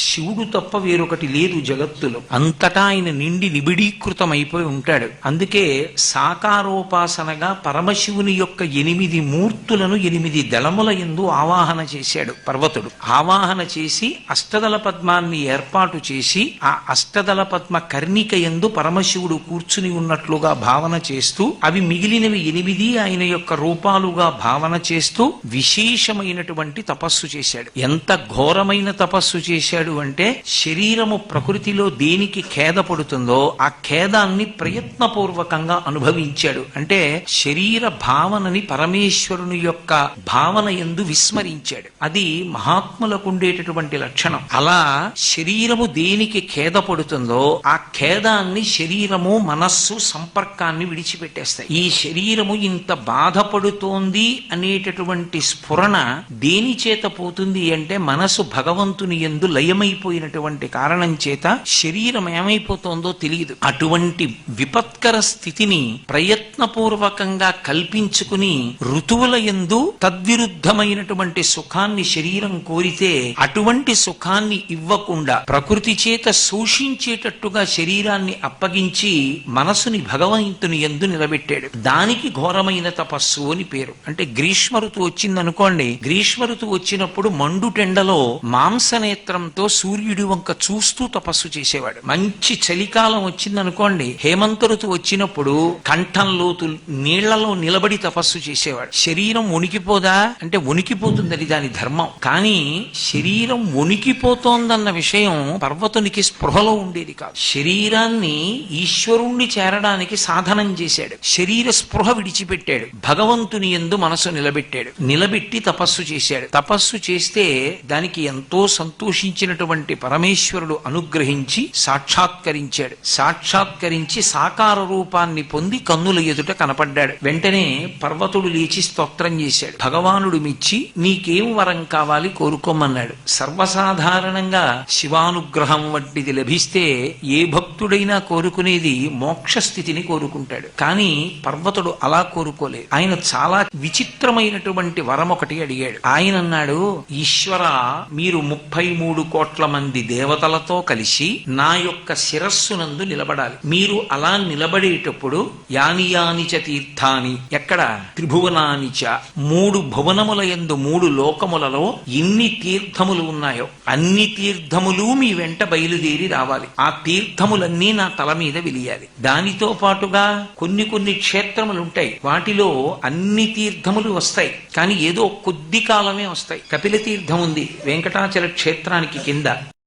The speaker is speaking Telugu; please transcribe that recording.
శివుడు తప్ప వేరొకటి లేదు జగత్తులో. అంతటా ఆయన నిండి నిబిడీకృతమైపోయి ఉంటాడు. అందుకే సాకారోపాసనగా పరమశివుని యొక్క 8 మూర్తులను 8 దళముల యందు ఆవాహన చేశాడు పర్వతుడు. ఆవాహన చేసి అష్టదళ పద్మాన్ని ఏర్పాటు చేసి ఆ అష్టదళ పద్మ కర్ణిక యందు పరమశివుడు కూర్చుని ఉన్నట్లుగా భావన చేస్తూ అవి మిగిలినవి 8 ఆయన యొక్క రూపాలుగా భావన చేస్తూ విశేషమైనటువంటి తపస్సు చేశాడు. ఎంత ఘోరమైన తపస్సు చేశాడు అంటే, శరీరము ప్రకృతిలో దేనికి ఖేద పడుతుందో ఆ ఖేదాన్ని ప్రయత్నపూర్వకంగా అనుభవించాడు. అంటే శరీర భావనని పరమేశ్వరుని యొక్క భావన యందు విస్మరించాడు. అది మహాత్ములకు ఉండేటటువంటి లక్షణం. అలా శరీరము దేనికి ఖేద పడుతుందో ఆ ఖేదాన్ని శరీరము మనస్సు సంపర్కాన్ని విడిచిపెట్టేస్తాయి. ఈ శరీరము ఇంత బాధపడుతోంది అనేటటువంటి స్ఫురణ దేని చేత పోతుంది అంటే, మనసు భగవంతుని యందు లయమైపోయినటువంటి కారణం చేత శరీరం ఏమైపోతోందో తెలియదు. అటువంటి విపత్కర స్థితిని ప్రయత్నపూర్వకంగా కల్పించుకుని ఋతువుల యందు తద్విరుద్ధమైనటువంటి సుఖాన్ని శరీరం కోరితే అటువంటి సుఖాన్ని ఇవ్వకుండా ప్రకృతి చేత శోషించేటట్టుగా శరీరాన్ని అప్పగించి మనసుని భగవంతుని యందు నిలబెట్టాడు. దానికి ఘోరమైన తపస్సు అని పేరు. అంటే గ్రీష్మ ఋతువు వచ్చిందనుకోండి, గ్రీష్మ ఋతువు వచ్చినప్పుడు మండుటెండలో మాంసనేత్రంతో సూర్యుడి వంక చూస్తూ తపస్సు చేసేవాడు. మంచి చలికాలం వచ్చిందనుకోండి, హేమంత ఋతువు వచ్చినప్పుడు కంఠంలోతు నీళ్లలో నిలబడి తపస్సు చేసేవాడు. శరీరం వణికిపోదా అంటే వణికిపోతుంది, అది దాని ధర్మం. కానీ శరీరం వణికిపోతోందన్న విషయం పర్వతునికి స్పృహలో ఉండేది కాదు. శరీరాన్ని ఈశ్వరుణ్ణి చేరడానికి సాధనం చేశాడు. శరీర స్పృహ విడిచిపెట్టాడు. భగవంతుని యందు మనసు నిలబెట్టాడు. నిలబెట్టి తపస్సు చేశాడు. తపస్సు చేస్తే దానికి ఎంతో సంతోషించినటువంటి పరమేశ్వరుడు అనుగ్రహించి సాక్షాత్కరించాడు. సాక్షాత్కరించి సాకార రూపాన్ని పొంది కన్నుల ఎదుట కనపడ్డాడు. వెంటనే పర్వతుడు లేచి స్తోత్రం చేశాడు. భగవానుడు మెచ్చి, నీకేం వరం కావాలి కోరుకోమన్నాడు. సర్వసాధారణంగా శివానుగ్రహం వంటిది లభిస్తే ఏ భక్తుడైనా కోరుకునేది మోక్ష స్థితిని కోరుకుంటాడు. కానీ పర్వతుడు అలా కోరుకోలేదు. ఆయన చాలా విచిత్రమైనటువంటి వరం ఒకటి అడిగాడు. ఆయన అన్నాడు, ఈశ్వర, మీరు 33 కోట్ల మంది దేవతలతో కలిసి నా యొక్క శిరస్సునందు నిలబడాలి. మీరు అలా నిలబడేటప్పుడు యాని యాని చ తీర్థాని, ఎక్కడ త్రిభువనానిచ, 3 భువనముల యందు 3 లోకములలో ఎన్ని తీర్థములు ఉన్నాయో అన్ని తీర్థములు మీ వెంట బయలుదేరి రావాలి. ఆ తీర్థములన్నీ నా తల మీద వెలియాలి. దానితో పాటుగా కొన్ని క్షేత్రములు ఉంటాయి, వాటిలో అన్ని తీర్థములు వస్తాయి, కానీ ఏదో కొద్ది కాలమే వస్తాయి. కపిల తీర్థం ఉంది వెంకటాచల క్షేత్రానికి కింద.